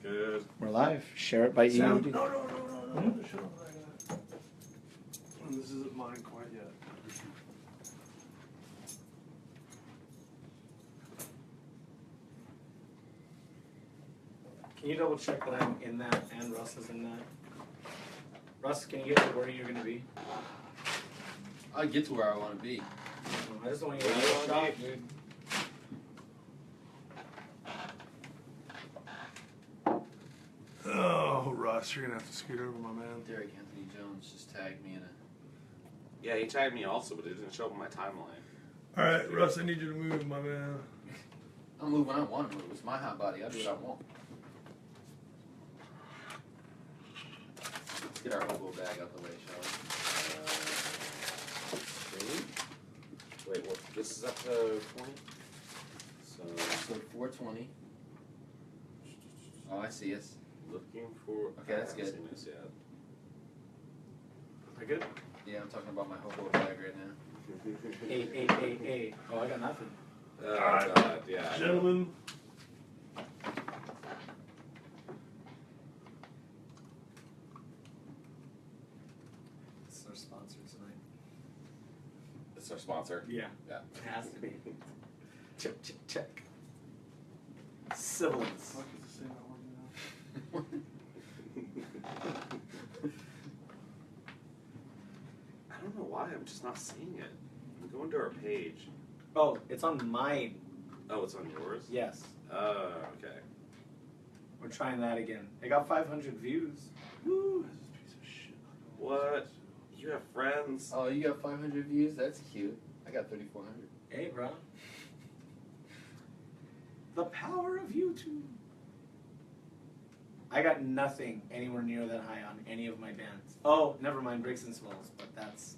Good. We're live. Share it by EUD. No. Shut up. This isn't mine quite yet. Can you double check that I'm in that and Russ is in that? Russ, can you get to where you're going to be? I'll get to where I want to be. I just don't want you to get shot, dude. Oh, Russ, you're gonna have to scoot over, my man. Derek Anthony Jones just tagged me in a. Yeah, he tagged me also, but it didn't show up on my timeline. All right, Russ, I need you to move, my man. I'll move when I want to move. It's my hot body. I'll do what I want. Let's get our hobo bag out the way, shall we? Wait, what? This is up to 20? So 420. Oh, I see us. Looking for... Okay, that's good. I haven't seen this yet. Am I good? Yeah, I'm talking about my hobo bag right now. Hey. Oh, I got nothing. Oh, right. God, yeah. Gentlemen. This is our sponsor tonight. It's our sponsor. Yeah. Yeah. It has to be. Check. Sibilance. Fuck, is this thing not working now? I don't know why, I'm just not seeing it. I'm going to our page. Oh, it's on mine. Oh, it's on yours? Yes. Oh, okay. We're trying that again. It got 500 views. Woo, this piece of shit. What? You have friends? Oh, you got 500 views? That's cute. I got 3,400. Hey, bro. The power of YouTube. I got nothing anywhere near that high on any of my bands. Oh, never mind, Breaks and Swells, but that's...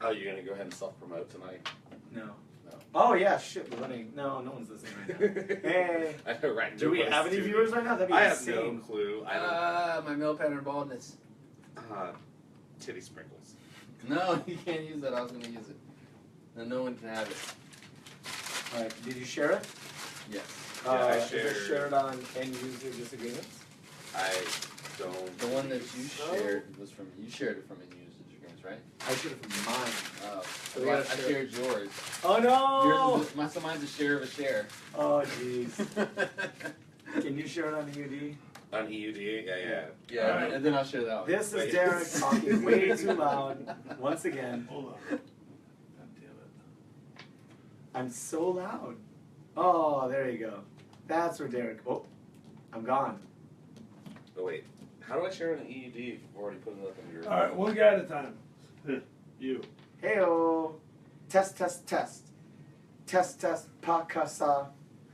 Oh, you're going to go ahead and self-promote tonight? No. No. Oh, yeah, shit, we're running. No one's listening right now. Hey. I know, right. Do we have any viewers right now? That'd be I have insane. no clue. I don't... My male pattern baldness. Titty sprinkles. No, you can't use that. I was going to use it. No one can have it. All right, did you share it? Yes. Yeah, I Is it shared. shared on end user disagreements? I don't... The one that you So? shared was from, you shared it from In Use Disagreements, right? I shared it from mine. Oh, So we well, gotta I share. shared yours. Oh no! Yours is mine's a share of a share. Oh jeez. Can you share it on EUD? On EUD? Yeah. Yeah, Alright. and then I'll share that one. This is Wait. Derek talking way too loud. Once again, Hold on. God damn it. I'm so loud. Oh, there you go. That's where Derek. Oh, I'm gone. Oh, wait. How do I share an EUD if you've already put it up on your... All right, one guy at a time. You. Heyo. Test. Test. Pa ka sa.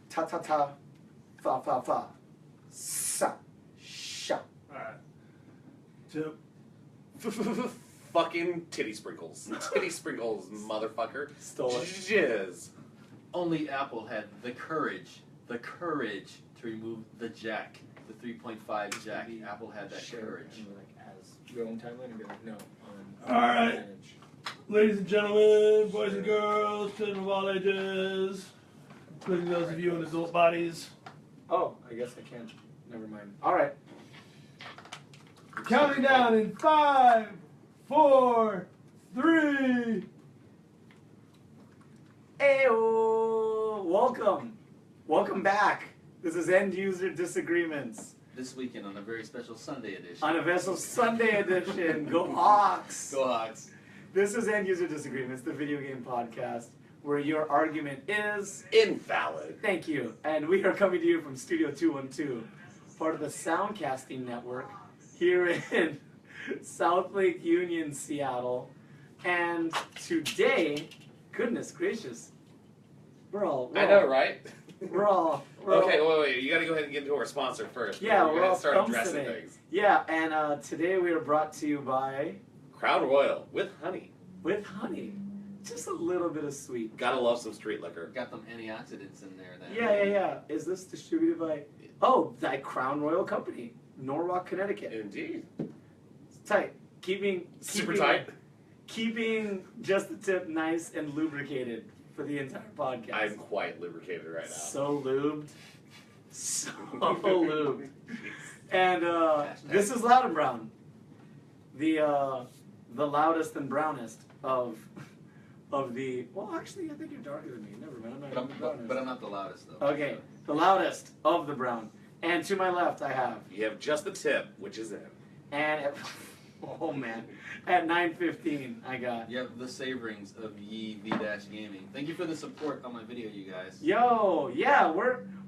Ta ta ta. Fa fa fa. Sa. Sha. All right. Tip. Fucking titty sprinkles. Titty sprinkles, motherfucker. Stole it. Jizz. Only Apple had the courage to remove the jack, the 3.5 jack. Apple had that courage. As your own timeline and be like, no. All right. Ladies and gentlemen, boys and girls, children of all ages, including those of you in adult bodies. Oh, I guess I can't. Never mind. All right. Counting down in 5, 4, 3. Heyo. Welcome back. This is End User Disagreements. This weekend on a very special Sunday edition. On a Vessel Sunday edition. Go Hawks. Go Hawks. This is End User Disagreements, the video game podcast, where your argument is Invalid. Thank you. And we are coming to you from Studio 212, part of the Soundcasting Network, here in South Lake Union, Seattle. And today, goodness gracious, I know, right? We're all Okay, wait. You gotta go ahead and get into our sponsor first. Yeah, We're we're gonna all start thumbs addressing today. things. Yeah, and today we are brought to you by Crown Royal with honey. with honey. Just a little bit of sweet. Gotta love some street liquor. Got them antioxidants in there then. Yeah. Is this distributed by the Crown Royal Company, Norwalk, Connecticut. Indeed. It's tight. Super tight. Keeping just the tip nice and lubricated for the entire podcast. I'm quite lubricated right now. So lubed. So lubed. And this is Loud and Brown. The loudest and brownest of the. Well, actually, I think you're darker than me. Never mind. I'm not even the brownest. But I'm not the loudest though. Okay, the loudest of the brown. And to my left, I have. You have just the tip, which is in. And at, oh man, at 9:15, I got. Yep, the savorings of EUD Gaming. Thank you for the support on my video, you guys. Yo, yeah,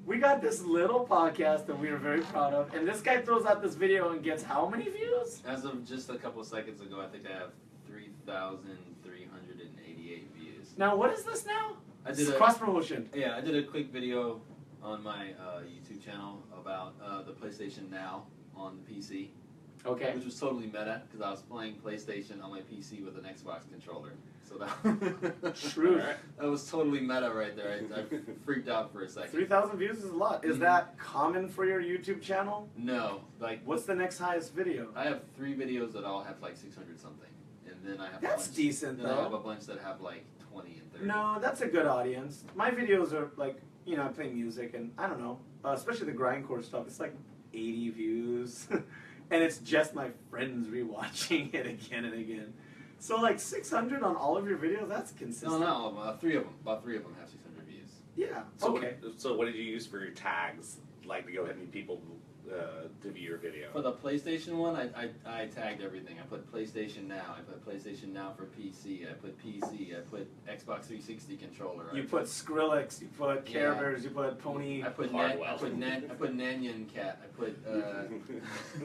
we got this little podcast that we are very proud of, and this guy throws out this video and gets how many views? As of just a couple of seconds ago, I think I have 3,388 views. Now, what is this now? I This did is a cross promotion. Yeah, I did a quick video on my YouTube channel about the PlayStation Now on the PC, Okay. which was totally meta because I was playing PlayStation on my PC with an Xbox controller. So that True. that was totally meta right there. I freaked out for a second. 3,000 views is a lot. Is that common for your YouTube channel? No, like What's the next highest video? I have 3 videos that all have like 600 something, and then I have That's a bunch, decent, then I have though. a bunch that have like 20 and 30. No, that's a good audience. My videos are like, you know, I play music and I don't know, especially the grindcore stuff. It's like 80 views, and it's just my friends rewatching it again and again. So like 600 on all of your videos, that's consistent. No, 3 of them. About 3 of them have 600 views. Yeah. So Okay. what did you use for your tags? Like to go ahead and people to view your video? For the PlayStation one, I tagged everything. I put PlayStation Now. I put PlayStation Now for PC. I put PC. I put Xbox 360 controller. You put Skrillex, you put Care Yeah. Bears, you put Pony, I put Hardwell. I put Nanyan Cat. I put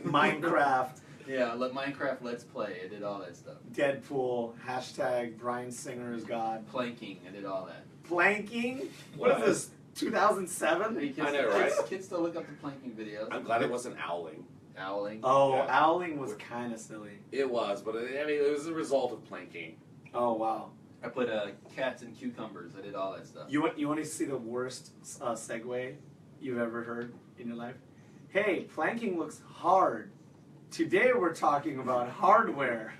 Minecraft, yeah, Minecraft Let's Play. I did all that stuff. Deadpool, hashtag Bryan Singer is God. Planking. I did all that. Planking? What is this, 2007? Hey, kids, I know, right? Kids still look up the planking videos. I'm glad it wasn't owling. Owling. Oh, Yeah. owling was kind of silly. It was, but it was a result of planking. Oh, wow. I put cats and cucumbers. I did all that stuff. You want to see the worst segue you've ever heard in your life? Hey, planking looks hard. Today we're talking about hardware.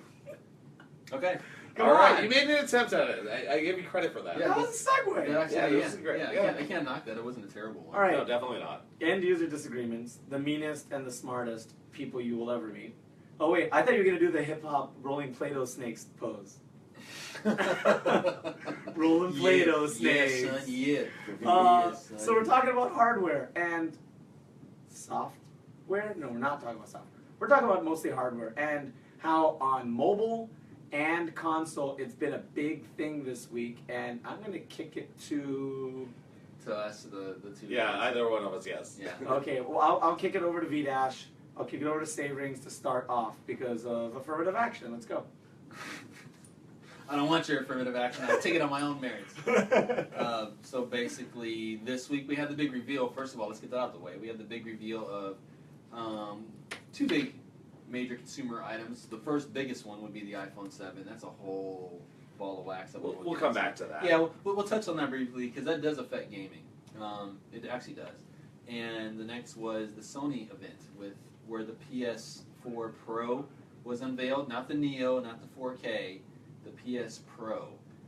Okay. Come All right, on. you made an attempt at it. I give you credit for that. Yeah, That was a segue. That actually, Yeah, yeah, this is great. Yeah, Yeah. I can't knock that. It wasn't a terrible one. All right. No, definitely not. End user disagreements, the meanest and the smartest people you will ever meet. Oh wait, I thought you were gonna do the hip hop rolling Play-Doh snakes pose. Rolling Play-Doh snakes. Yeah, son, yeah. Son. So we're talking about hardware and software. No, we're not talking about software. We're talking about mostly hardware and how on mobile and console it's been a big thing this week. And I'm gonna kick it to. To us, the two. Yeah, guys. either one of us, yes. Yeah. Okay, well I'll kick it over to V-Dash. I'll kick it over to Saverings to start off because of affirmative action. Let's go. I don't want your affirmative action. I'll take it on my own merits. So basically, this week we had the big reveal. First of all, let's get that out of the way. We had the big reveal of 2 big major consumer items. The first biggest one would be the iPhone 7. That's a whole ball of wax. That We'll come back to that. Yeah, we'll touch on that briefly because that does affect gaming. It actually does. And the next was the Sony event where the PS4 Pro was unveiled. Not the Neo, not the 4K, the PS Pro.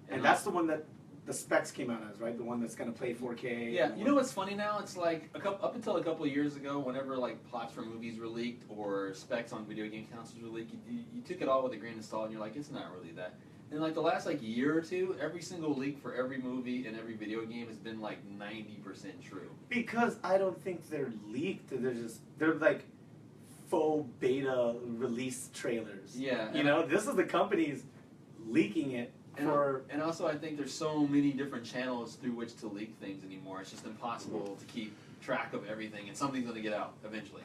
And that's the one that the specs came out as, right? The one that's going to play 4K. Yeah, you know what's funny now? It's like up until a couple of years ago, whenever like plots for movies were leaked or specs on video game consoles were leaked, you took it all with a grain of salt, and you're like, it's not really that. And like the last like year or two, every single leak for every movie and every video game has been like 90% true. Because I don't think they're leaked. They're like faux beta release trailers. Yeah, You know, this is the companies leaking it for. And also, I think there's so many different channels through which to leak things anymore. It's just impossible to keep track of everything, and something's going to get out eventually.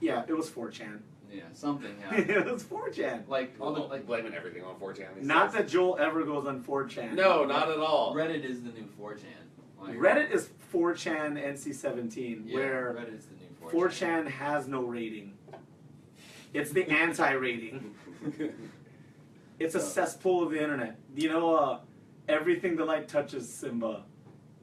Yeah, it was 4chan. Yeah, something happened. It was 4chan. Like all the Like blaming everything on 4chan. these Not days. that Joel ever goes on 4chan. No, not at all. Reddit is the new 4chan. Like, Reddit is 4chan NC-17, yeah, where Reddit is the new 4chan has no rating. It's the anti-rating. It's a cesspool of the internet. You know, everything the light touches, Simba,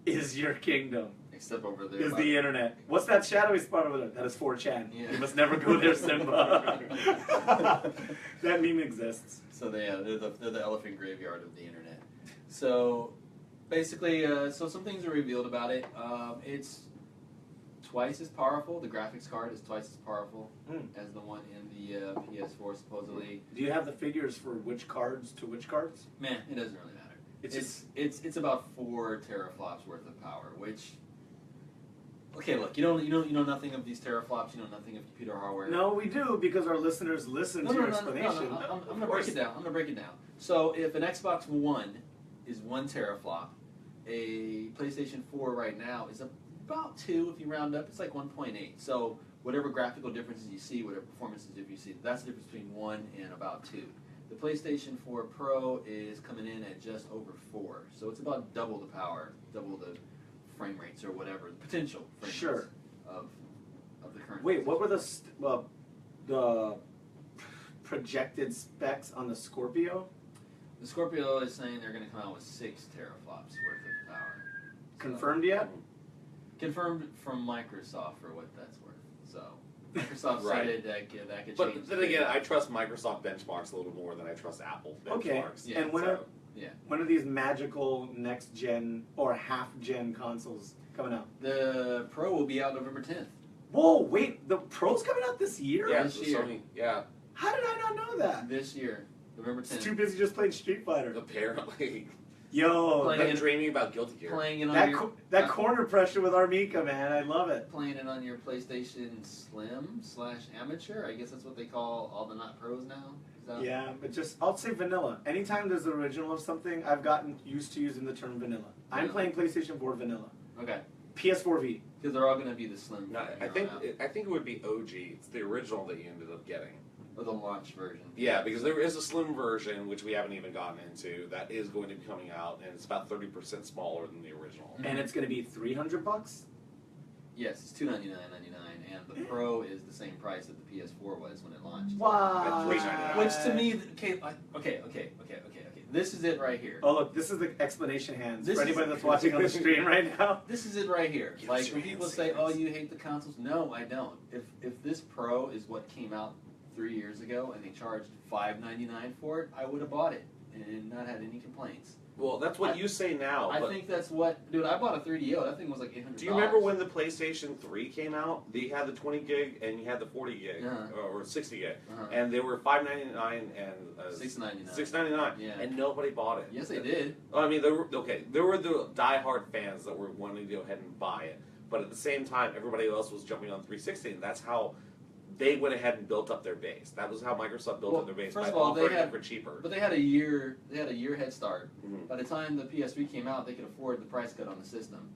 is your kingdom. Except over there. Is by the internet. What's that shadowy spot over there? That is 4chan. Yeah. You must never go there, Simba. That meme exists. So they're the elephant graveyard of the internet. So basically, so some things are revealed about it. It's twice as powerful. The graphics card is twice as powerful Mm. as the one in the PS4 supposedly. Do you have the figures for which cards to which cards? Man, it doesn't really matter. It's It's about 4 teraflops worth of power, which. Okay, look, you know nothing of these teraflops. You know nothing of computer hardware. No, we do, because our listeners listen to your explanation. I'm gonna break it down. I'm gonna break it down. So if an Xbox One is 1 teraflop, a PlayStation 4 right now is about 2 if you round up. It's like 1.8. So whatever graphical differences you see, whatever performances if you see, that's the difference between 1 and about 2. The PlayStation 4 Pro is coming in at just over 4. So it's about double the power, double the frame rates or whatever, the potential frame Sure. rates of the current. Wait, what were the projected specs on the Scorpio? The Scorpio is saying they're going to come out with 6 teraflops worth of power. Confirmed yet? Confirmed from Microsoft for what that's worth. So Microsoft Right. cited that could change. But then again, I trust Microsoft benchmarks a little more than I trust Apple benchmarks. Okay, Yeah, and when so- are when are these magical next gen or half gen consoles coming out? The Pro will be out November 10th. Whoa, wait, the Pro's coming out this year? Yeah, This so year. Sony, yeah, How did I not know that? This year, November 10th. It's too busy just playing Street Fighter. apparently. Yo, Playing I'm it- dreaming about Guilty Gear. Playing it on that your that corner pressure with Armika, man, I love it. playing it on your PlayStation Slim / Amateur. I guess that's what they call all the not pros now. Is that- Yeah, but just I'll say vanilla. Anytime there's an original of something, I've gotten used to using the term vanilla. I'm playing PlayStation 4 vanilla. Okay. PS4V. Because they're all going to be the Slim. No, from I here think on out. I think it would be OG. It's the original that you ended up getting. Or the launch version. Yeah, because there is a slim version which we haven't even gotten into that is going to be coming out, and it's about 30% smaller than the original. And it's gonna be $300? Yes, it's $299.99, and the Pro is the same price that the PS4 was when it launched. Wow. $399. Which to me, okay. This is it right here. Oh look, this is the explanation hands This for is- anybody that's watching on the stream right now. This is it right here. Give us Like your when people hand say, "Oh, signals. you hate the consoles," no, I don't. If this Pro is what came out 3 years ago and they charged $599 for it, I would have bought it and not had any complaints. Well, that's what you say now. I but think that's what, dude. I bought a 3DO. That thing was like $800. do you remember when the PlayStation 3 came out? They had the 20 gig and you had the 40 gig or 60 gig, and they were $599 and $699. $699, Yeah. and nobody bought it. Yes, they did. I mean, there were the diehard fans that were wanting to go ahead and buy it, but at the same time, everybody else was jumping on 360, and that's how they went ahead and built up their base. That was how Microsoft built up their base first by of all, they offering had- it for cheaper. But they had a year. They had a year head start. Mhm. By the time the PS3 came out, they could afford the price cut on the system,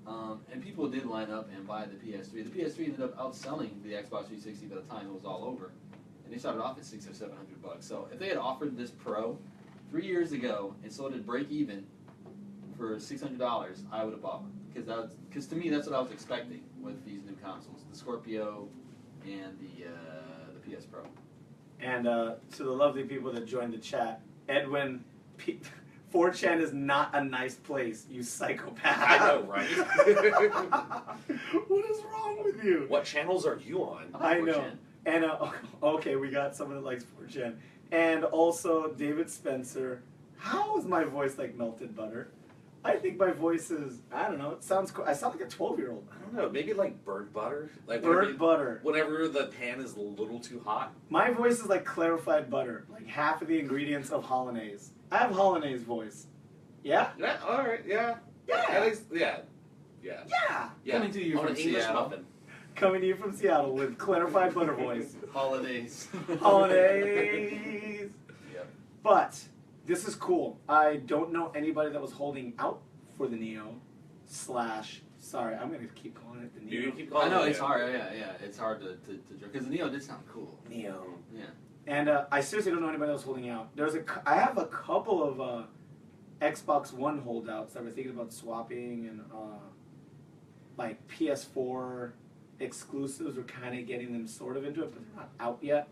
and people did line up and buy the PS3. The PS3 ended up outselling the Xbox 360 by the time it was all over, and they started off at $600 or $700. So if they had offered this Pro 3 years ago and sold it break even for $600, I would have bought one because to me that's what I was expecting with these new consoles, the Scorpio and the PS Pro. And to the lovely people that joined the chat, Edwin, 4chan is not a nice place, you psychopath. I know, right? What is wrong with you? What channels are you on? I know. 4chan. And okay, we got someone that likes 4chan. And also David Spencer. How is my voice like melted butter? I think my voice is, I don't know, it sounds cool. I sound like a 12-year-old. I don't know, maybe like burnt butter? Like Burnt butter. whenever the pan is a little too hot. My voice is like clarified butter, like half of the ingredients of hollandaise. I have hollandaise voice. Yeah? Yeah, alright, yeah. Yeah. At least, yeah. Yeah. Yeah! Yeah. Coming to you on from an English Seattle. muffin. Coming to you from Seattle with clarified butter voice. Holidays. Holidays! Yep. But this is cool. I don't know anybody that was holding out for the Neo / sorry, I'm gonna keep calling it the You Neo. keep I calling know it it's Neo. hard. Yeah, it's hard to because the Neo did sound cool. Neo. Yeah. And I seriously don't know anybody else holding out. I have a couple of Xbox One holdouts that were thinking about swapping, and like PS4 exclusives are kind of getting them sort of into it, but they're not out yet.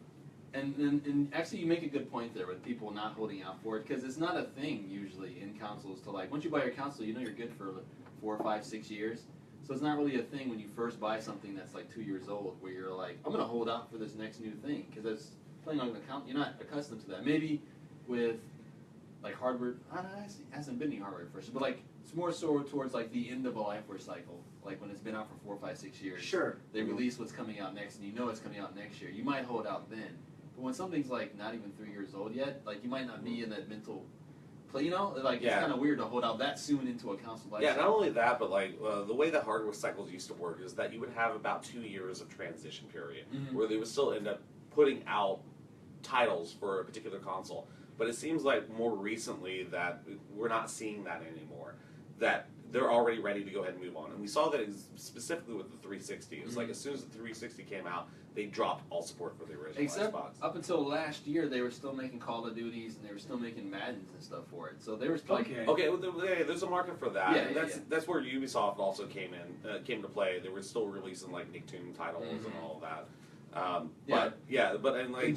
And actually, you make a good point there with people not holding out for it because it's not a thing usually in consoles to like once you buy your console, you know you're good for 4, 5, 6 years. So it's not really a thing when you first buy something that's like 2 years old where you're like, I'm gonna hold out for this next new thing because that's playing on an account. You're not accustomed to that. Maybe with like hardware, it hasn't been any hardware first, but like It's more so towards like the end of a lifeware cycle, like when it's been out for 4, 5, 6 years. Sure. They release what's coming out next, and you know it's coming out next year. You might hold out then, but when something's like not even 3 years old yet, like you might not be in that mental play. You know, like it's kind of weird to hold out that soon into a console life. Yeah, not only that, but like the way that hardware cycles used to work is that you would have about 2 years of transition period where they would still end up putting out titles for a particular console. But it seems like more recently that we're not seeing that anymore. That they're already ready to go ahead and move on. And we saw that specifically with the 360. It was like as soon as the 360 came out, they dropped all support for the original Except Xbox. up until last year, they were still making Call of Duties and they were still making Maddens and stuff for it. So they were still Okay, well, there's a market for that. Yeah, And that's where Ubisoft also came to play. They were still releasing like Nicktoon titles and all of that. But and like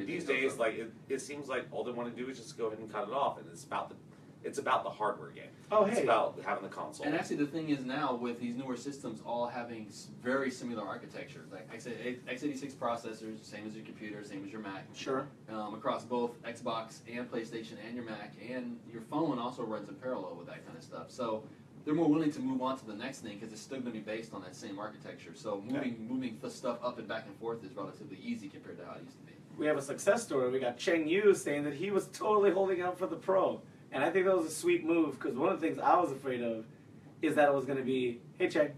these days, like it seems like all they want to do is just go ahead and cut it off, and it's about the hardware game. Oh, It's hey. about having the console. And actually, the thing is now with these newer systems all having very similar architecture, like x86 processors, same as your computer, same as your Mac. Sure. Across both Xbox and PlayStation and your Mac, and your phone also runs in parallel with that kind of stuff. So they're more willing to move on to the next thing because it's still going to be based on that same architecture. So moving the stuff up and back and forth is relatively easy compared to how it used to be. We have a success story. We got Cheng Yu saying that he was totally holding out for the Pro. And I think that was a sweet move because one of the things I was afraid of is that it was going to be, hey, Cheng,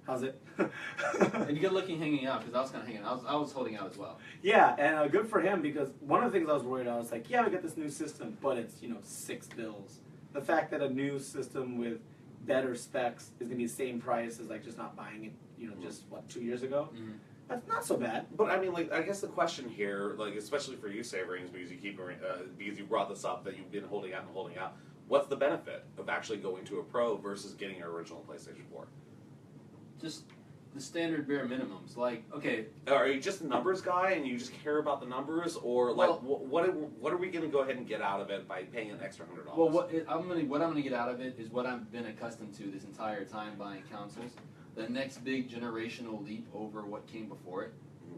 how's it? And you get lucky hanging out because I was kind of hanging out. I was holding out as well. Yeah, and good for him because one of the things I was worried about was like, yeah, we got this new system, but it's, $6. The fact that a new system with better specs is going to be the same price as like just not buying it, just 2 years ago. Mm-hmm. That's not so bad. But I mean, like, I guess the question here, like, especially for you, Saverings, because because you brought this up that you've been holding out and holding out. What's the benefit of actually going to a Pro versus getting your original PlayStation 4? Just the standard bare minimums. Like, okay, Are you just a numbers guy and you just care about the numbers, or like, what are we going to go ahead and get out of it by paying an extra $100? well, what I'm gonna get out of it is what I've been accustomed to this entire time buying consoles. The next big generational leap over what came before it.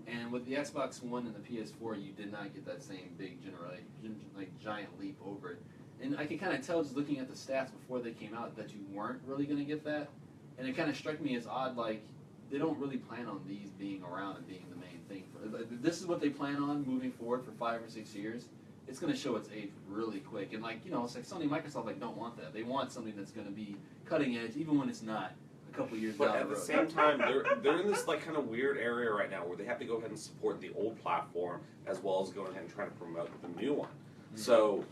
And with the Xbox One and the PS4, you did not get that same big giant leap over it. And I can kind of tell just looking at the stats before they came out that you weren't really going to get that. And it kind of struck me as odd, like they don't really plan on these being around and being the main thing. This is what they plan on moving forward for 5 or 6 years. It's going to show its age really quick. And it's like Sony and Microsoft don't want that. They want something that's going to be cutting edge, even when it's not. Couple years but down at the the road. same time, they're in this like kind of weird area right now where they have to go ahead and support the old platform as well as going ahead and trying to promote the new one. So,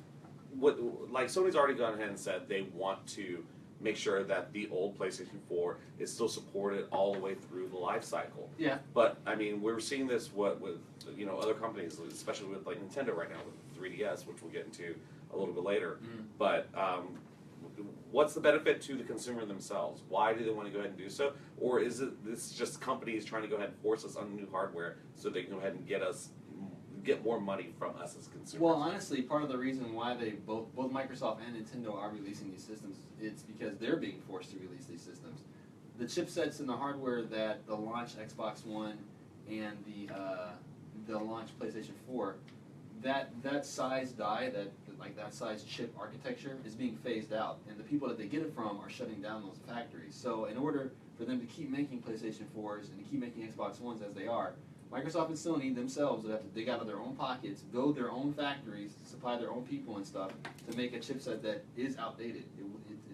Sony's already gone ahead and said they want to make sure that the old PlayStation 4 is still supported all the way through the life cycle. Yeah. But I mean, we're seeing this with other companies, especially with like Nintendo right now with the 3DS, which we'll get into a little bit later. But what's the benefit to the consumer themselves? Why do they want to go ahead and do so? Or is this just companies trying to go ahead and force us on new hardware so they can go ahead and get more money from us as consumers? Well, honestly, part of the reason why they both Microsoft and Nintendo are releasing these systems, it's because they're being forced to release these systems. The chipsets and the hardware that the launch Xbox One and the launch PlayStation 4, that size die, that size chip architecture is being phased out, and the people that they get it from are shutting down those factories. So in order for them to keep making PlayStation 4s and to keep making Xbox Ones as they are, Microsoft and Sony themselves would have to dig out of their own pockets, build their own factories, supply their own people and stuff to make a chipset that is outdated.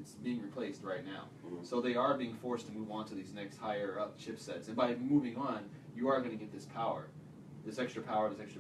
It's being replaced right now. So they are being forced to move on to these next higher up chipsets. And by moving on, you are going to get this power, this extra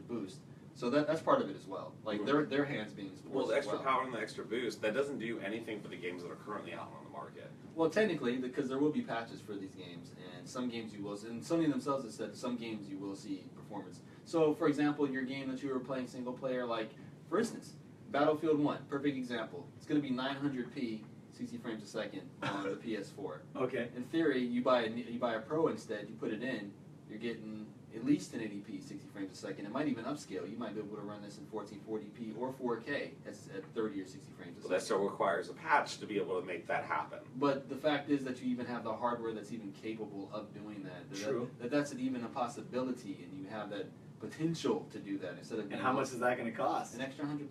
boost. So that's part of it as well. Like their hands being forced. Well, the extra power and the extra boost, that doesn't do anything for the games that are currently out on the market. Well, technically, because there will be patches for these games, and some games you will, and Sony themselves has said some games you will see performance. So, for example, your game that you were playing single player, like, for instance, Battlefield 1, perfect example. It's going to be 900p, 60 frames a second on the PS4. Okay. In theory, you buy a Pro instead, you put it in, you're getting at least 1080p, 60 frames a second. It might even upscale. You might be able to run this in 1440p or 4K at 30 or 60 frames a second. That still requires a patch to be able to make that happen. But the fact is that you even have the hardware that's even capable of doing that. True. That's even a possibility, and you have that potential to do that instead of. And how much is that going to cost? An extra $100.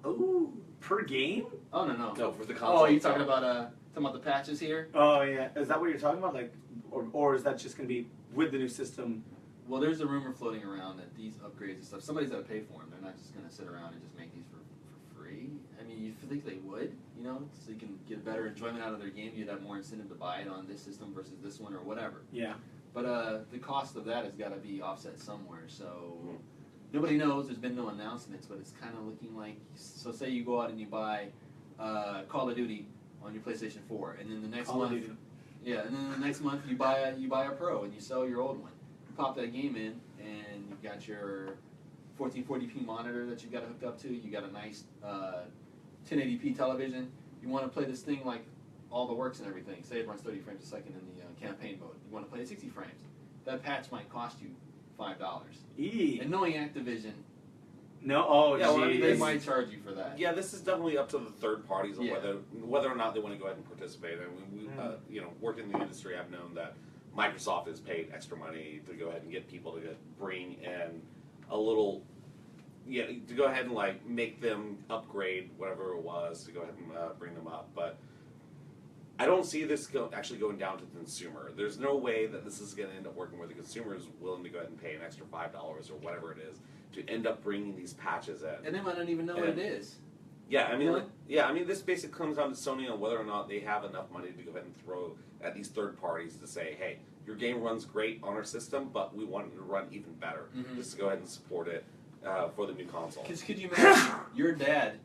Ooh, per game? Oh no. No, for the console. Oh, you itself. talking about the patches here? Oh yeah, is that what you're talking about? Like, or is that just gonna be with the new system? Well, there's a rumor floating around that these upgrades and stuff, somebody's got to pay for them. They're not just going to sit around and just make these for free. I mean, you think they would, so you can get better enjoyment out of their game. You'd have more incentive to buy it on this system versus this one or whatever. Yeah. But the cost of that has got to be offset somewhere. So nobody knows. There's been no announcements, but it's kind of looking like. So say you go out and you buy Call of Duty on your PlayStation 4, and then the next Call of month, Duty. yeah, and then the next month you buy a Pro and you sell your old one. Pop that game in, and you've got your 1440p monitor that you've got it hooked up to. You got a nice 1080p television. You want to play this thing like all the works and everything. Say it runs 30 frames a second in the campaign mode. You want to play at 60 frames. That patch might cost you $5. And knowing Activision, No. Oh, Yeah, well, I mean, they jeez. might charge you for that. Yeah, this is definitely up to the third parties on Yeah. whether or not they want to go ahead and participate. I mean, we worked in the industry. I've known that Microsoft has paid extra money to go ahead and get people to bring in a little, to go ahead and like make them upgrade whatever it was to go ahead and bring them up. But I don't see this actually going down to the consumer. There's no way that this is going to end up working where the consumer is willing to go ahead and pay an extra $5 or whatever it is to end up bringing these patches in. And they might not even know what it is. Yeah, I mean, Really? this basically comes down to Sony on whether or not they have enough money to go ahead and throw at these third parties to say, hey, your game runs great on our system, but we want it to run even better. Just to go ahead and support it for the new console. Because could you imagine your dad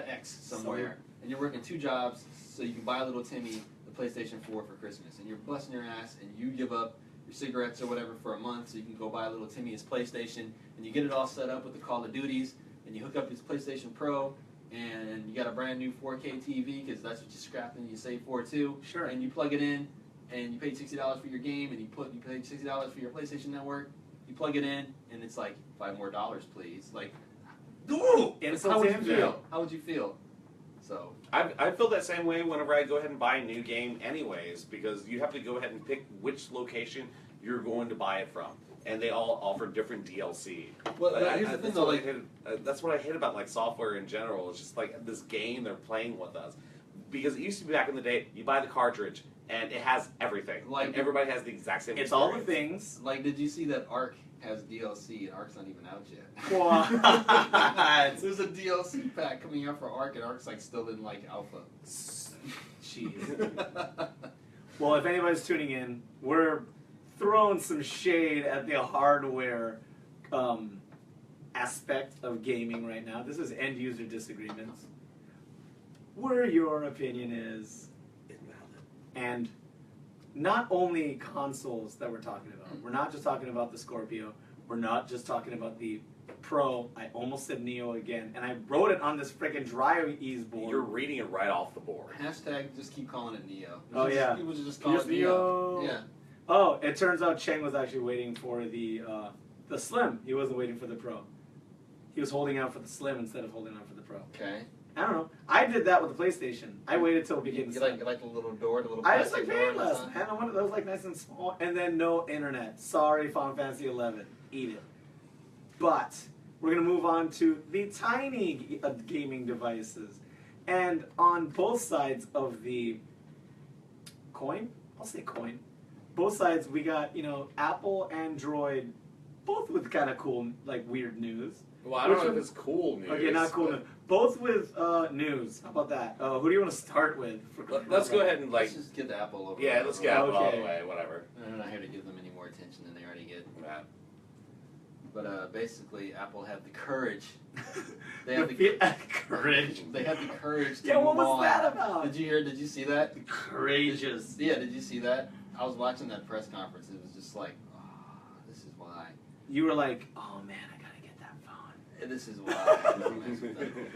X somewhere, and you're working 2 jobs so you can buy little Timmy the PlayStation 4 for Christmas, and you're busting your ass, and you give up your cigarettes or whatever for a month so you can go buy little Timmy his PlayStation, and you get it all set up with the Call of Duties, and you hook up his PlayStation Pro, and you got a brand new 4K TV because that's what you scrapped and you save for too. Sure. And you plug it in, and you paid $60 for your game, and you paid $60 for your PlayStation Network. You plug it in, and it's like $5 more, please. Like, ooh! How would you feel? How would you feel? So I feel that same way whenever I go ahead and buy a new game anyways, because you have to go ahead and pick which location you're going to buy it from. And they all offer different DLC. Well, here's the thing though, that's what I hate about like software in general. It's just like this game they're playing with us. Because it used to be back in the day, you buy the cartridge and it has everything. Like, and everybody has the exact same It's experience. all the things. like, did you see that Ark has DLC and Ark's not even out yet? What? There's a DLC pack coming out for Ark, and Ark's like still in like alpha. Jeez. Well, if anybody's tuning in, we're throwing some shade at the hardware aspect of gaming right now. This is end user disagreements. Where your opinion is invalid. And not only consoles that we're talking about. We're not just talking about the Scorpio. We're not just talking about the Pro. I almost said Neo again, and I wrote it on this freaking dry ease board. You're reading it right off the board. Hashtag just keep calling it Neo. Oh, yeah. People should just call Here's it Neo. Neo. Yeah. Oh, it turns out Cheng was actually waiting for the Slim. He wasn't waiting for the Pro. He was holding out for the Slim instead of holding out for the Pro. Okay. I don't know. I did that with the PlayStation. I waited till it became You Slim. like the little door, the little I just plastic like door on the painless, side? man. I wanted those like nice and small, and then no internet. Sorry, Final Fantasy 11. Eat it. But we're gonna move on to the tiny gaming devices, and on both sides of the coin, I'll say coin. Both sides, we got Apple, Android, both with kind of cool, like weird news. Well, I don't Which know if one? it's cool news. Okay, not cool but news. Both with news. How about that? Who do you want to start with? Let's go ahead and like, Let's just get the Apple over. yeah, let's get Apple out of the Okay. way, whatever. I'm not here to give them any more attention than they already get. Yeah. But basically, Apple had the courage. They The had the courage. They had the courage to Yeah, what move was on. that about? Did you hear? Did you see that? Courageous. Yeah, did you see that? I was watching that press conference. It was just like, oh, this is why. You were like, oh man, I gotta get that phone. And this is why.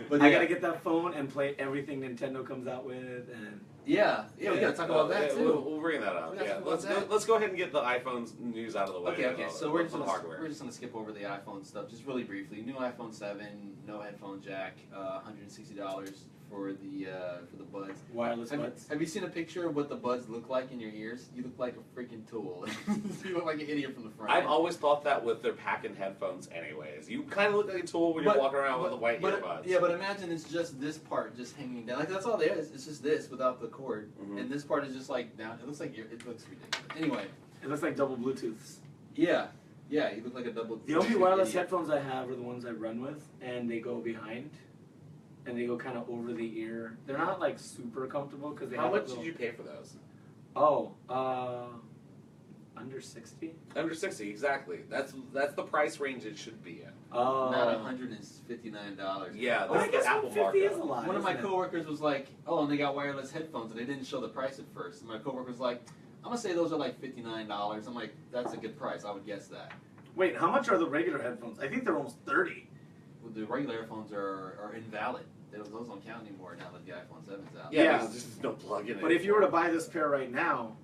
But I yeah, gotta get that phone and play everything Nintendo comes out with, and yeah, we gotta talk about that too. We'll bring that up. We gotta Yeah, talk about that. let's go ahead and get the iPhone's news out of the way. Okay. So we're just the gonna, hardware. we're just gonna skip over the iPhone stuff just really briefly. New iPhone 7, no headphone jack, $160 for the buds. Wireless buds. Have you seen a picture of what the buds look like in your ears? You look like a freaking tool. You look like an idiot from the front. I've always thought that with their pack-in headphones anyways. You kind of look like a tool when you're walking around with the white earbuds. Yeah, but imagine it's just this part just hanging down. Like, that's all there is. It's just this without the cord. Mm-hmm. And this part is just like down. It looks like it looks ridiculous. Anyway. It looks like double Bluetooths. Yeah. Yeah, you look like a double. The only wireless headphones I have are the ones I run with, and they go behind, and they go kind of over the ear. They're not like super comfortable because they How have much a little... did you pay for those? Oh, under 60. Under 60, exactly. That's the price range it should be in. Oh, Not $159. Yeah, Well, I that's guess the Apple 150 is a markup. lot. One of my isn't it? coworkers was like, "Oh, and they got wireless headphones," and they didn't show the price at first. And my coworker was like, "I'm gonna say those are like $59." I'm like, "That's a good price. I would guess that." Wait, how much are the regular headphones? I think they're almost 30. Well, the regular earphones are invalid. Those don't count anymore now that the iPhone 7's out. Yeah, Yeah. because there's just no plug-in. But if you were to buy this pair right now,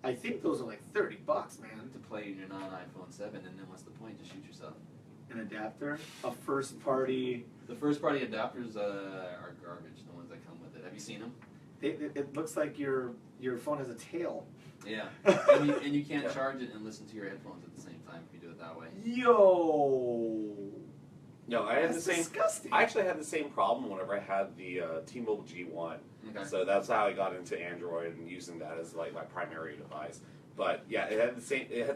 I think those are like $30, man. To play in your non-iPhone 7, and then what's the point? Just shoot yourself. An adapter, a first-party. The first-party adapters are garbage. The ones that come with it. Have you seen them? It looks like your phone has a tail. Yeah. and you can't charge it and listen to your headphones at the same time if you do it that way. Yo. No, I had That's the same. disgusting. I actually had the same problem whenever I had the T-Mobile G1. Okay. So that's how I got into Android and using that as like my primary device. But yeah, it had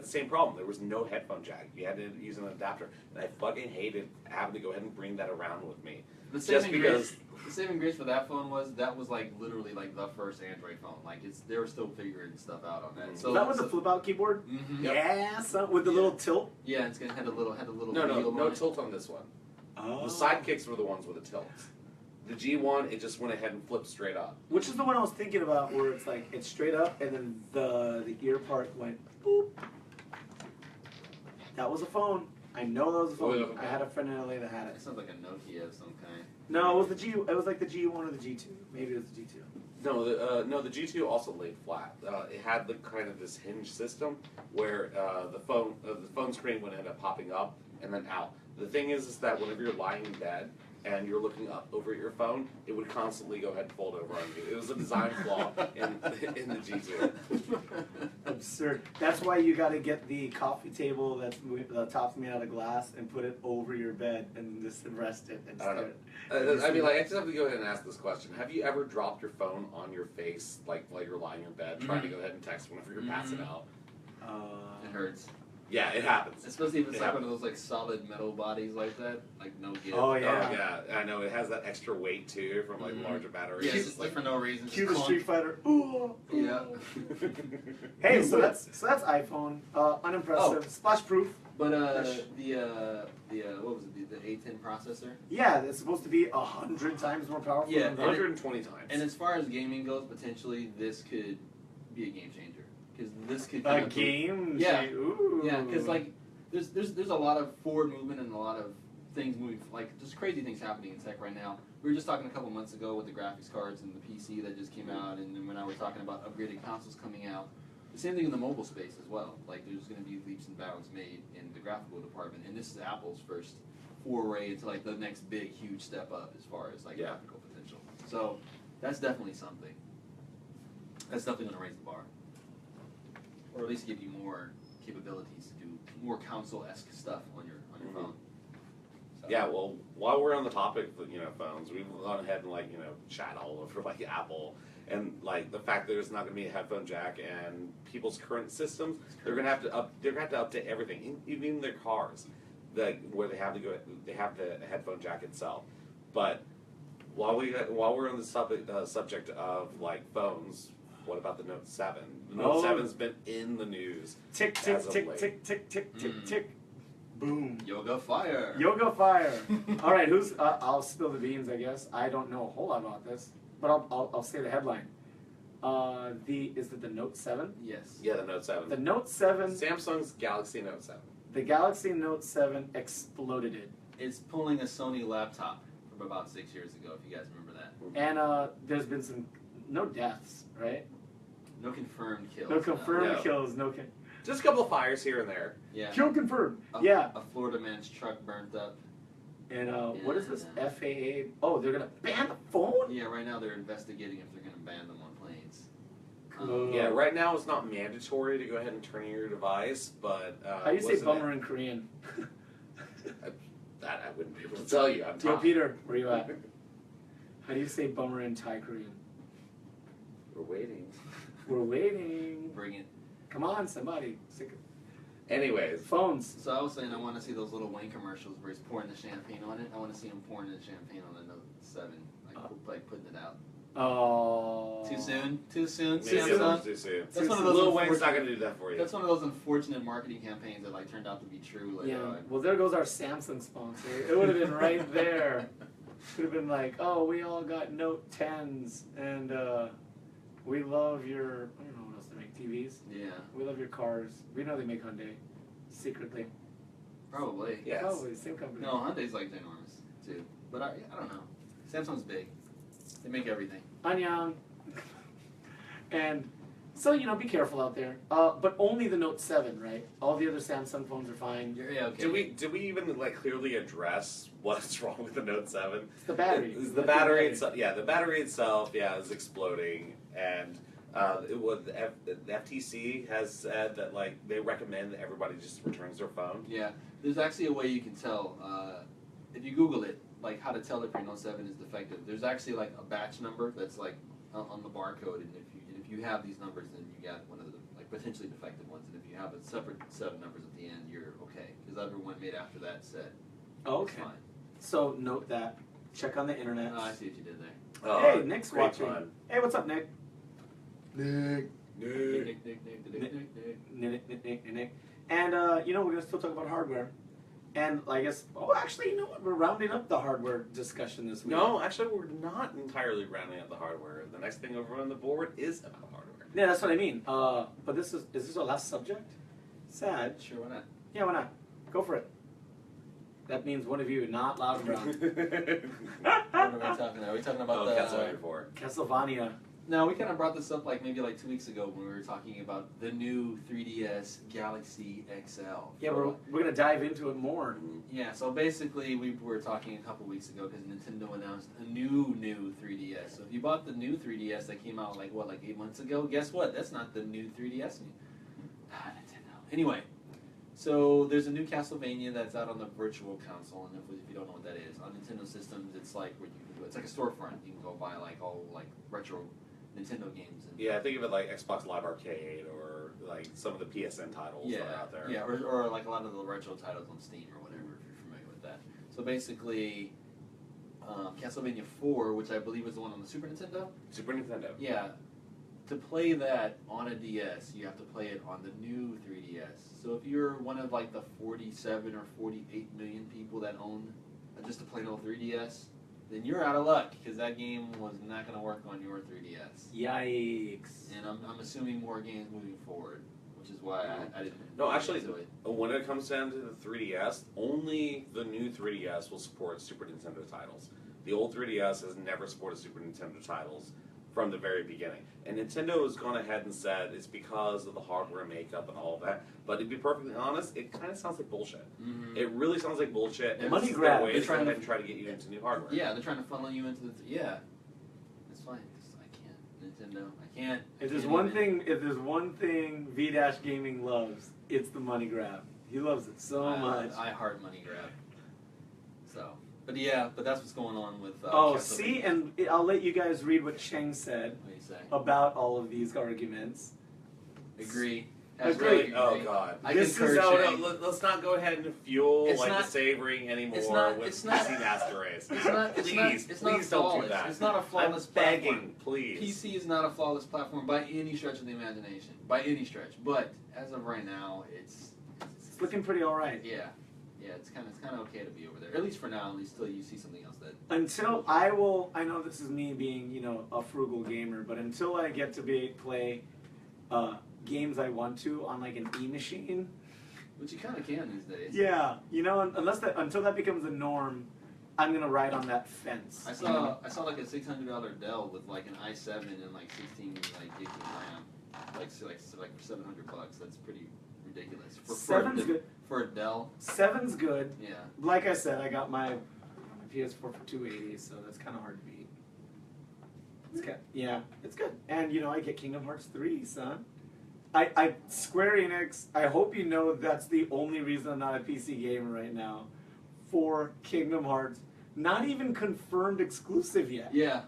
the same problem. There was no headphone jack. You had to use an adapter, and I fucking hated having to go ahead and bring that around with me. The Just because. The saving grace for that phone was like literally like the first Android phone. Like they were still figuring stuff out on that. So Is that with the flip-out keyboard? Mm-hmm. Yeah, with the little tilt. Yeah, it's gonna had a little No wheel on it. tilt on this one. Oh. The sidekicks were the ones with the tilts. The G1, it just went ahead and flipped straight up. Which is the one I was thinking about, where it's like it's straight up, and then the ear part went boop. That was a phone. I know that was a phone. Oh, yeah. I had a friend in LA that had It it. sounds like a Nokia of some kind. No, it was the G. It was like the G1 or the G2. Maybe it was the G2. No, the G2 also laid flat. It had the kind of this hinge system where the phone screen would end up popping up and then out. The thing is that whenever you're lying in bed and you're looking up over at your phone, it would constantly go ahead and fold over on you. It was a design flaw in the G2. Absurd. That's why you got to get the coffee table the top's made out of glass and put it over your bed and just rest it and I don't stare. I mean, like, I just have to go ahead and ask this question. Have you ever dropped your phone on your face, like, while you're lying in bed, trying to go ahead and text whenever you're passing out? It hurts. Yeah, it happens. Especially if it's It like happens. one of those like solid metal bodies like that, like no give. Oh, yeah. Oh, yeah, I know. It has that extra weight, too, from, like, larger batteries. Yeah, It's just like, for no reason. Cue Just the clunk. Street Fighter. Ooh. Yeah. Hey, so that's iPhone. Unimpressive. Splash proof. But the what was it? The A10 processor. Yeah, it's supposed to be 100 times more powerful. Yeah, than the 120 times. And as far as gaming goes, potentially this could be a game changer because this could a game. Yeah. Ooh. Yeah, because like there's a lot of forward movement and a lot of things moving, like just crazy things happening in tech right now. We were just talking a couple months ago with the graphics cards and the PC that just came out, and then when I were talking about upgraded consoles coming out. The same thing in the mobile space as well. Like there's going to be leaps and bounds made in the graphical department, and this is Apple's first foray into like the next big, huge step up as far as like graphical potential. So that's definitely something. That's definitely going to raise the bar, or at least give you more capabilities to do more console-esque stuff on your phone. So. Yeah, well, while we're on the topic of, phones, we've gone ahead and, chat all over, Apple. And, the fact that there's not going to be a headphone jack and people's current systems, they're going to have to update everything, even their cars, where they have the headphone jack itself. But while we're on the subject of, phones, what about the Note 7? The Note 7's been in the news. Tick, tick, tick, tick, tick, tick, tick, tick. Boom. Yoga fire. Yoga fire. All right, who's? I'll spill the beans, I guess. I don't know a whole lot about this, but I'll say the headline. Is it the Note 7? Yes. Yeah, the Note 7. The Note 7. Samsung's Galaxy Note 7. The Galaxy Note 7 exploded it. It's pulling a Sony laptop from about 6 years ago, if you guys remember that. And there's been no deaths, right? No confirmed kills. No confirmed No. kills. Just a couple of fires here and there. Yeah. Kill confirmed. A Yeah. Florida man's truck burnt up. And what is this Yeah. FAA? Oh, they're gonna ban the phone. Yeah, right now they're investigating if they're going to ban them on planes. Cool. Yeah, right now it's not mandatory to go ahead and turn in your device, but How do you say wasn't bummer it- in Korean? That I wouldn't be able to tell you. I'm Yo, Thai. Peter, where you at? How do you say bummer in Thai Korean? We're waiting. We're waiting. Bring it. Come on, somebody. Sick of Anyways, phones. So I was saying I want to see those little Wayne commercials where he's pouring the champagne on it. I want to see him pouring the champagne on the Note 7, like putting it out. Oh. Too soon? Too soon? maybe soon. it's Samsung? too soon. That's one of those Lil Wayne's unfortunate- not going to do that for you. That's one of those unfortunate marketing campaigns that like turned out to be true. Like, Yeah. Well, there goes our Samsung sponsor. It would have been right there. Could have been like, oh, we all got Note 10s, and we love your. I don't know what else they make. TVs. yeah, We love your cars. We know they make Hyundai. Secretly. probably. Yes. Probably same company. No, Hyundai's like ginormous too. But I don't know. Samsung's big. They make everything. Annyeong. And so, you know, be careful out there. But only the Note 7, right? All the other Samsung phones are fine. Yeah, okay. Did we even like clearly address what's wrong with the Note 7? It's the battery. It's the battery itself. Yeah, the battery itself. Yeah, is exploding, and the FTC has said that like they recommend that everybody just returns their phone. Yeah, there's actually a way you can tell. If you Google it, like how to tell if your Note 7 is defective. There's actually like a batch number that's like on the barcode, and if you have these numbers, then you got one of the like potentially defective ones. And if you have a separate set of numbers at the end, you're okay. Because everyone made after that said Okay. it's fine. So note that. Check on the internet. Oh, I see what you did there. Oh, Hey, Nick's great watching. fun. Hey, what's up, Nick? Nick. Nick. And, you know, we're going to still talk about hardware. And I guess, oh, actually, you know what? We're rounding up the hardware discussion this week. No, actually, we're not entirely rounding up the hardware. The next thing over on the board is about hardware. Yeah, that's what I mean. But is this our last subject? Sad. Sure, why not? Yeah, why not? Go for it. That means one of you, not loud and brown. What are we talking about? Are we talking about Castlevania 4. Castlevania. No, we kind of brought this up like maybe like 2 weeks ago when we were talking about the new 3DS Galaxy XL. Yeah, we're going to dive into it more. Yeah, so basically we were talking a couple weeks ago because Nintendo announced a new 3DS. So if you bought the new 3DS that came out like 8 months ago, guess what? That's not the new 3DS. Nintendo. Anyway, so there's a new Castlevania that's out on the Virtual Console, and if you don't know what that is, on Nintendo systems, it's like where you can go, it's like a storefront. You can go buy like all like retro Nintendo games. And Yeah, think of it like Xbox Live Arcade or like some of the PSN titles that are out there. Yeah, or like a lot of the retro titles on Steam or whatever, if you're familiar with that. So basically, Castlevania 4, which I believe is the one on the Super Nintendo. Super Nintendo. Yeah, to play that on a DS, you have to play it on the new 3DS. So if you're one of like the 47 or 48 million people that own just a plain old 3DS, then you're out of luck because that game was not going to work on your 3DS. Yikes. And I'm assuming more games moving forward, which is why I didn't. No, get actually, into it. when it comes down to the 3DS, only the new 3DS will support Super Nintendo titles. The old 3DS has never supported Super Nintendo titles from the very beginning. And Nintendo has gone ahead and said it's because of the hardware makeup and all of that. But to be perfectly honest, it kind of sounds like bullshit. Mhm. It really sounds like bullshit. And Money it's grab. their way They're to go trying ahead to- and try to get you into new hardware. Yeah, they're trying to funnel you into the. Yeah, it's fine. 'Cause I can't. Nintendo, I can't. If there's can't one even. thing V Gaming loves, it's the money grab. He loves it so much. I heart money grab. So, but yeah, but that's what's going on with. Oh, Castlevania. see, and I'll let you guys read what Cheng said What do you say? about all of these arguments. Agree. Agree. Oh God. I This concur, is No, Shane. no, let's not go ahead and fuel It's like not- the savoring anymore it's not- with it's not- PC Master Race. It's not. It's not. Please, It's not please don't flawless. do that. It's not a flawless I'm begging, platform. please. PC is not a flawless platform by any stretch of the imagination. By any stretch. But as of right now, it's It's looking pretty all right. yeah. Yeah, it's kind of okay to be over there. At least for now. At least till you see something else that. Until I know this is me being, you know, a frugal gamer, but until I get to play games I want to on like an e-machine, Which you kind of can these days. yeah, you know, until that becomes the norm, I'm gonna ride on that fence. I saw like a $600 Dell with like an i7 and like 16 like gigs of RAM, like for $700. That's pretty ridiculous. For Seven's good. for a Dell. 7's good. Yeah. Like I said, I got my PS4 for $280, so that's kind of hard to beat. Yeah, it's good. And you know, I get Kingdom Hearts 3, son. I Square Enix, I hope you know that's the only reason I'm not a PC gamer right now. For Kingdom Hearts. Not even confirmed exclusive yet. Yeah.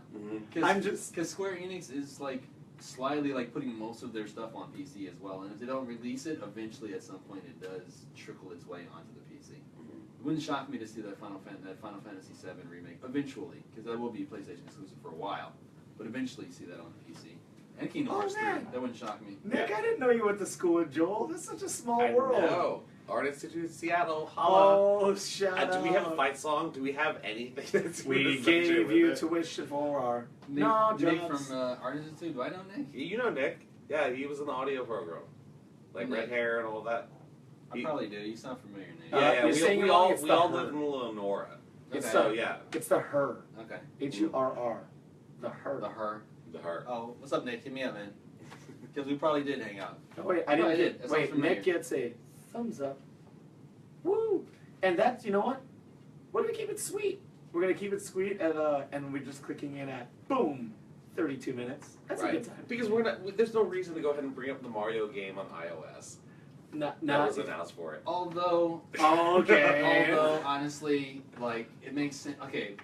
I'm just because Square Enix is like slyly like putting most of their stuff on PC as well, and if they don't release it, eventually at some point it does trickle its way onto the PC. It wouldn't shock me to see that Final Fantasy VII remake eventually, because that will be PlayStation exclusive for a while, but eventually you see that on the PC. And Kingdom Hearts 3, that wouldn't shock me. Nick, I didn't know you went to school with Joel. That's such a small I world. know. Art Institute Seattle, holla. Oh, shout out. Do we have a fight song? Do we have anything that's We gave you tuition for our... Nick from Art Institute, do I know Nick? You know Nick. Yeah, he was in the audio program. Like Nick. red hair and all that. I probably do. You sound familiar, Nick. Yeah, you're saying we all it's the live her. in Lenora. It's So the, yeah, It's the her. Okay. H-U-R-R. The her. The her. the heart. Oh, what's up, Nick? Hit me up, man. Because we probably did hang out. Oh, wait, I did. That sounds Wait, familiar. Nick gets a thumbs up. Woo! And that's, you know what? We're going to keep it sweet. We're going to keep it sweet, and we're just clicking in at, boom, 32 minutes. That's a good time. Because there's no reason to go ahead and bring up the Mario game on iOS. That was announced for it. Although, okay. although honestly, like it makes sense. Okay,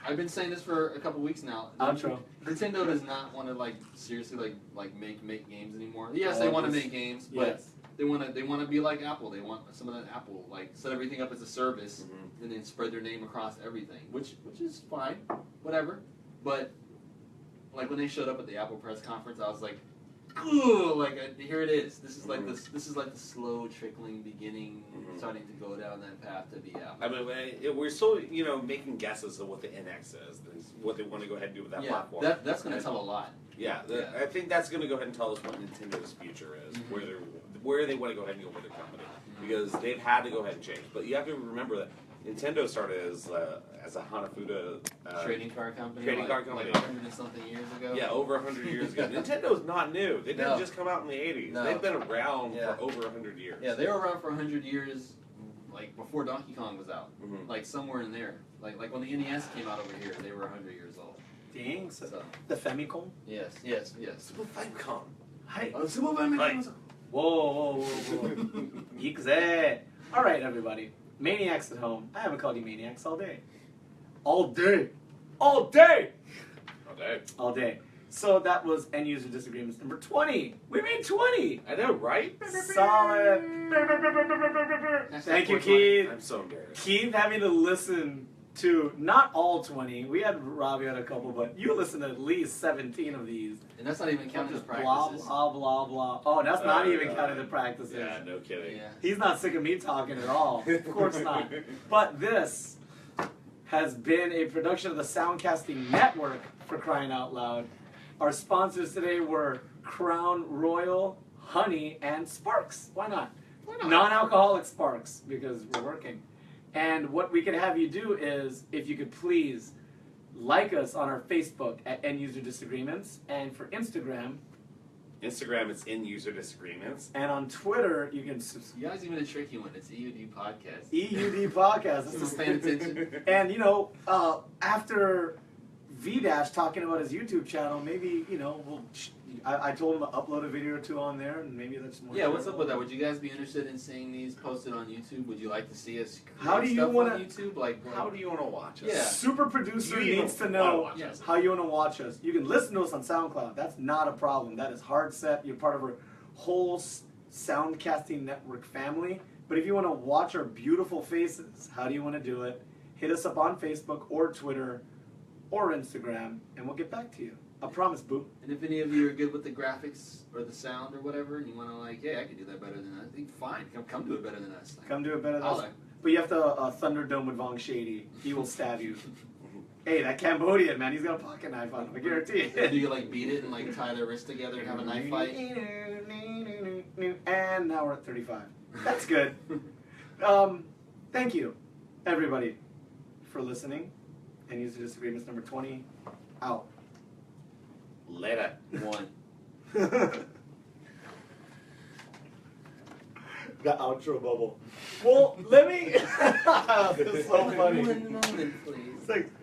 I've been saying this for a couple weeks now. Outro. Nintendo does not want to like seriously like make games anymore. Yes, they want to make games, but Yes. they want to be like Apple. They want some of that Apple like set everything up as a service and then spread their name across everything, which is fine, whatever. But like when they showed up at the Apple press conference, I was like, ooh, like here it is. This is like this is like the slow trickling beginning, starting to go down that path to be Apple. I mean, we're still making guesses of what the NX is, what they want to go ahead and do with that platform. That's going to tell a lot. Yeah, I think that's going to go ahead and tell us what Nintendo's future is, where they want to go ahead and go with their company, because they've had to go ahead and change. But you have to remember that Nintendo started as a Hanafuda Trading card company. card company. Like 100 and something years ago. Yeah, over 100 years ago. Nintendo's not new. They didn't just come out in the 80s. No. They've been around for over 100 years. Yeah, they were around for 100 years, like before Donkey Kong was out, like somewhere in there. Like when the NES came out over here, they were 100 years old. Dang, So the Famicom? yes. Super Famicom. Hi. Super Famicom. Whoa. Geekzette. All right, everybody. Maniacs at home. I haven't called you maniacs all day. All day. Okay. So that was End User Disagreements number 20. We made 20. I know, right? Solid. Thank you, Keith. I'm so embarrassed. Keith having to listen to not all 20. We had Robbie had a couple, but you listened to at least 17 of these. And that's not even counting the Just blah, practices. blah. Oh, that's not even counting the practices. Yeah, no kidding. Yeah. He's not sick of me talking at all. Of course not. But this has been a production of the Soundcasting Network, for crying out loud. Our sponsors today were Crown Royal, Honey, and Sparks. Why not? Non-alcoholic Sparks, because we're working. And what we could have you do is, if you could please like us on our Facebook at End User Disagreements, and for Instagram, Instagram, it's In User Disagreements. and on Twitter, you can You guys even a tricky one. It's EUD podcast. EUD Podcast. Someone's paying attention. And after V-Dash talking about his YouTube channel, maybe I told him to upload a video or two on there, and maybe that's more. Yeah, what's up with that? Would you guys be interested in seeing these posted on YouTube? Would you like to see us create How do you stuff wanna- on YouTube? Like, How do you want to watch us? Yeah. Super producer You needs to don't know wanna watch us. how you want to watch us. You can listen to us on SoundCloud. That's not a problem. That is hard set. You're part of our whole Soundcasting Network family. But if you want to watch our beautiful faces, how do you want to do it? Hit us up on Facebook or Twitter or Instagram, and we'll get back to you. I promise, boo. and if any of you are good with the graphics or the sound or whatever, and you want to hey, I can do that better than us, think fine, come do it better than us. Come do it better than I'll us. like- But you have to Thunderdome with Vong Shady. He will stab you. Hey, that Cambodian, man, he's got a pocket knife on him, I guarantee Do it. you beat it and tie their wrists together and have a knife fight? And now we're at 35. That's good. Thank you, everybody, for listening. And User Disagreements number 20 out. Later. One. The outro bubble. Well, let me. This is so funny. One moment, please. It's like